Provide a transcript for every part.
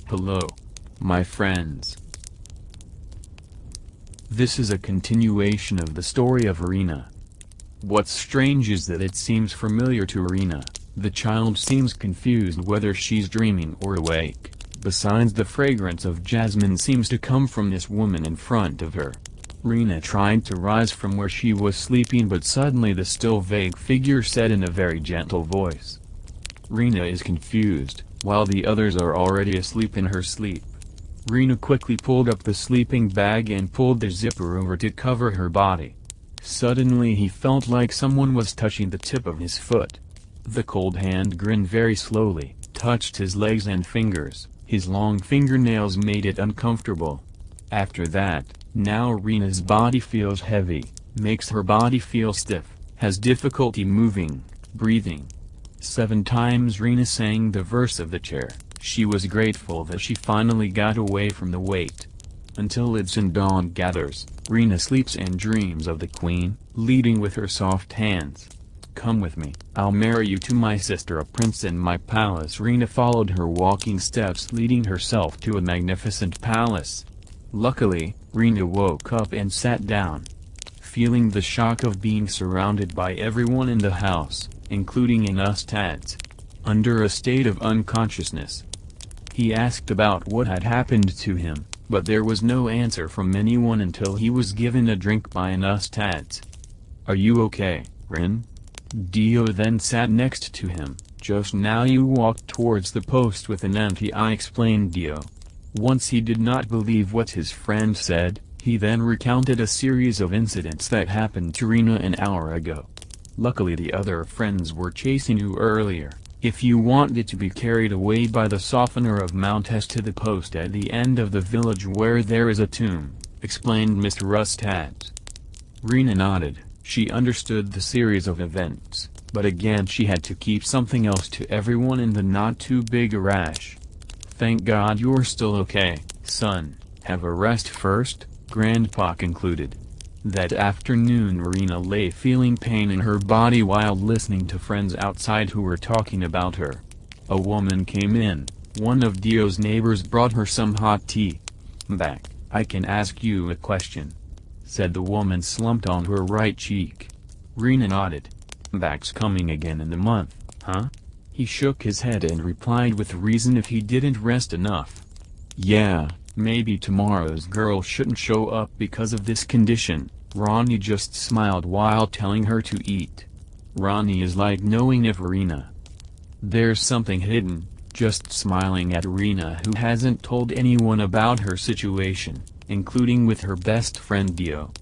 Hello, my friends. This is a continuation of the story of Irina. What's strange is that it seems familiar to Irina. The child seems confused whether she's dreaming or awake. Besides, the fragrance of jasmine seems to come from this woman in front of her. Irina tried to rise from where she was sleeping, but suddenly the still vague figure said in a very gentle voice. Irina is confused, while the others are already asleep in her sleep. Irina quickly pulled up the sleeping bag and pulled the zipper over to cover her body. Suddenly he felt like someone was touching the tip of his foot. The cold hand grinned very slowly, touched his legs and fingers. His long fingernails made it uncomfortable. After that, now Irina's body feels heavy, makes her body feel stiff, has difficulty moving, breathing. 7 times Irina sang the verse of the chair. She was grateful that she finally got away from the weight. Until it's and dawn gathers, Irina sleeps and dreams of the queen, leading with her soft hands. Come with me, I'll marry you to my sister, a prince in my palace. Irina followed her walking steps, leading herself to a magnificent palace. Luckily, Irina woke up and sat down. Feeling the shock of being surrounded by everyone in the house, including an ustad, under a state of unconsciousness. He asked about what had happened to him, but there was no answer from anyone until he was given a drink by an ustad. Are you okay, Rin? Dio then sat next to him. Just now you walked towards the post with an anti-eye, explained Dio. Once he did not believe what his friend said, he then recounted a series of incidents that happened to Irina an hour ago. Luckily the other friends were chasing you earlier. If you wanted to be carried away by the softener of Mount S to the post at the end of the village where there is a tomb, explained Mr. Ustad. Irina nodded. She understood the series of events, but again she had to keep something else to everyone in the not too big a rush. Thank God you're still okay, son. Have a rest first, Grandpa concluded. That afternoon Irina lay feeling pain in her body while listening to friends outside who were talking about her. A woman came in. One of Dio's neighbors brought her some hot tea. Back, I can ask you a question, said the woman, slumped on her right cheek. Irina nodded. Back's coming again in a month, huh? He shook his head and replied with reason if he didn't rest enough. Yeah, maybe tomorrow's girl shouldn't show up because of this condition. Ronnie just smiled while telling her to eat. Ronnie is like knowing if Irina. There's something hidden, just smiling at Irina, who hasn't told anyone about her situation, including with her best friend Dio.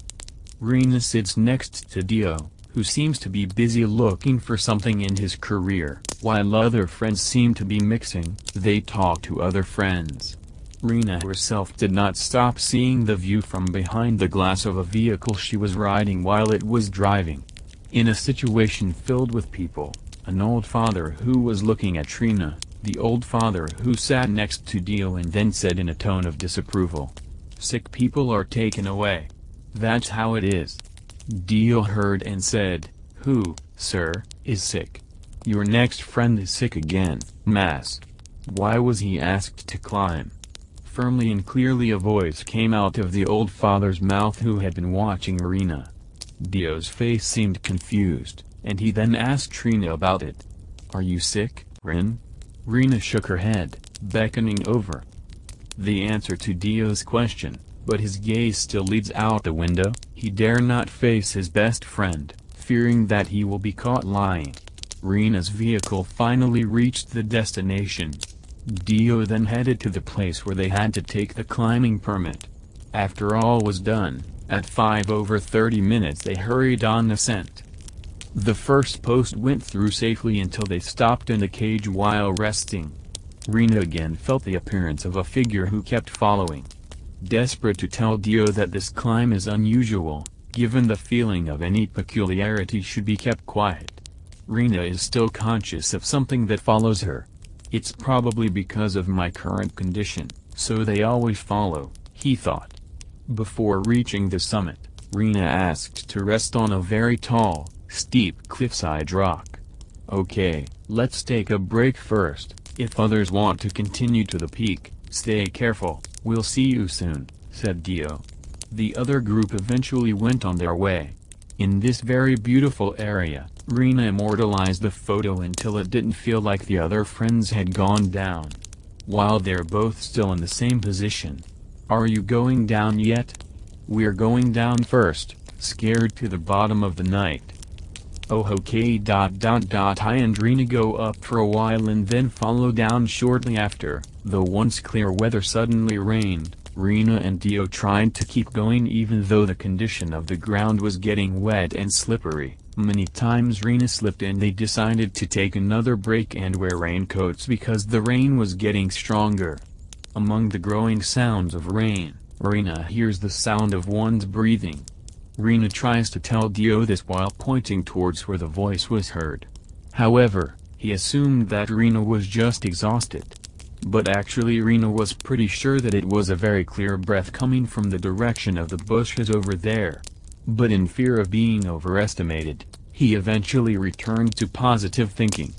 Irina sits next to Dio, who seems to be busy looking for something in his career. While other friends seem to be mixing, they talk to other friends. Irina herself did not stop seeing the view from behind the glass of a vehicle she was riding while it was driving. In a situation filled with people, an old father who was looking at Irina, the old father who sat next to Dio, and then said in a tone of disapproval, "Sick people are taken away. That's how it is." Dio heard and said, "Who, sir, is sick?" "Your next friend is sick again, Mass." "Why was he asked to climb?" Firmly and clearly a voice came out of the old father's mouth, who had been watching Irina. Dio's face seemed confused, and he then asked Irina about it. "Are you sick, Rin?" Irina shook her head, beckoning over. The answer to Dio's question, but his gaze still leads out the window. He dare not face his best friend, fearing that he will be caught lying. Irina's vehicle finally reached the destination. Dio then headed to the place where they had to take the climbing permit. After all was done, at 5:30 they hurried on ascent. The first post went through safely until they stopped in a cage while resting. Irina again felt the appearance of a figure who kept following. Desperate to tell Dio that this climb is unusual, given the feeling of any peculiarity should be kept quiet. Irina is still conscious of something that follows her. It's probably because of my current condition, so they always follow, he thought. Before reaching the summit, Irina asked to rest on a very tall, steep cliffside rock. "Okay, let's take a break first. If others want to continue to the peak, Stay careful, we'll see you soon, said Dio. The other group eventually went on their way. In this very beautiful area, Rena immortalized the photo until it didn't feel like the other friends had gone down. While they're both still in the same position. Are you going down yet? We're going down first, scared to the bottom of the night. Oh okay. I and Rena go up for a while and then follow down shortly after. Though once clear weather suddenly rained, Rena and Dio tried to keep going even though the condition of the ground was getting wet and slippery. Many times Rena slipped and they decided to take another break and wear raincoats because the rain was getting stronger. Among the growing sounds of rain, Rena hears the sound of one's breathing. Rena tries to tell Dio this while pointing towards where the voice was heard. However, he assumed that Rena was just exhausted. But actually Rena was pretty sure that it was a very clear breath coming from the direction of the bushes over there. But in fear of being overestimated, he eventually returned to positive thinking.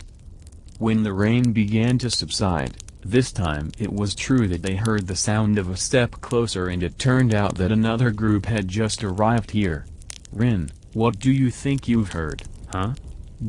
When the rain began to subside, this time it was true that they heard the sound of a step closer and it turned out that another group had just arrived here. Rin, what do you think you've heard, huh?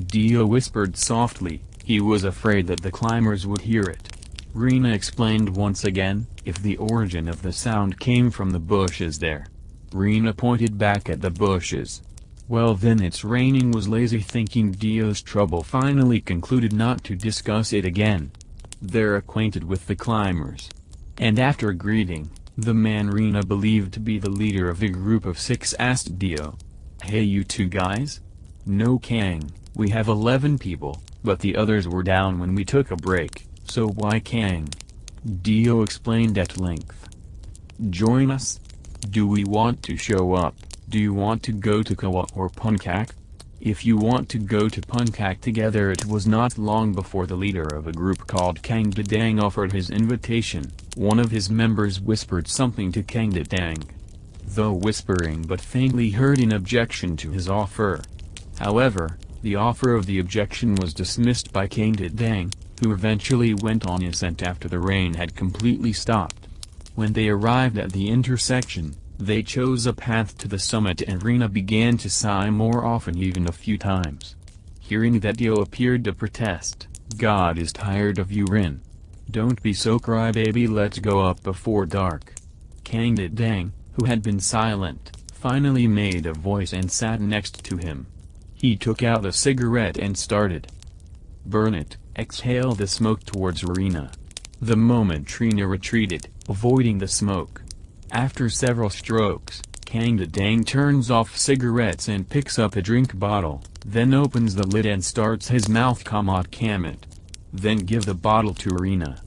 Dio whispered softly, he was afraid that the climbers would hear it. Rena explained once again, if the origin of the sound came from the bushes there. Rena pointed back at the bushes. Well then it's raining, was lazy thinking. Dio's trouble finally concluded not to discuss it again. They're acquainted with the climbers. And after greeting, the man Rena believed to be the leader of the group of 6 asked Dio. Hey you two guys? No Kang, we have 11 people, but the others were down when we took a break, so why Kang? Dio explained at length. Join us? Do we want to show up? Do you want to go to Kawa or Punkak? If you want to go to Punkak together. It was not long before the leader of a group called Kang Dadang offered his invitation. One of his members whispered something to Kang Dadang. Though whispering but faintly heard an objection to his offer. However, the offer of the objection was dismissed by Kang Dadang, who eventually went on ascent after the rain had completely stopped. When they arrived at the intersection, they chose a path to the summit and Rena began to sigh more often, even a few times. Hearing that, Dio appeared to protest. God is tired of you, Rin. Don't be so crybaby, let's go up before dark. Kang Dadang, who had been silent, finally made a voice and sat next to him. He took out a cigarette and started. Burn it, exhale the smoke towards Rena. The moment Rena retreated, avoiding the smoke. After several strokes, Kang Dadang turns off cigarettes and picks up a drink bottle, then opens the lid and starts his mouth Kamat Kamat. Then give the bottle to Rena.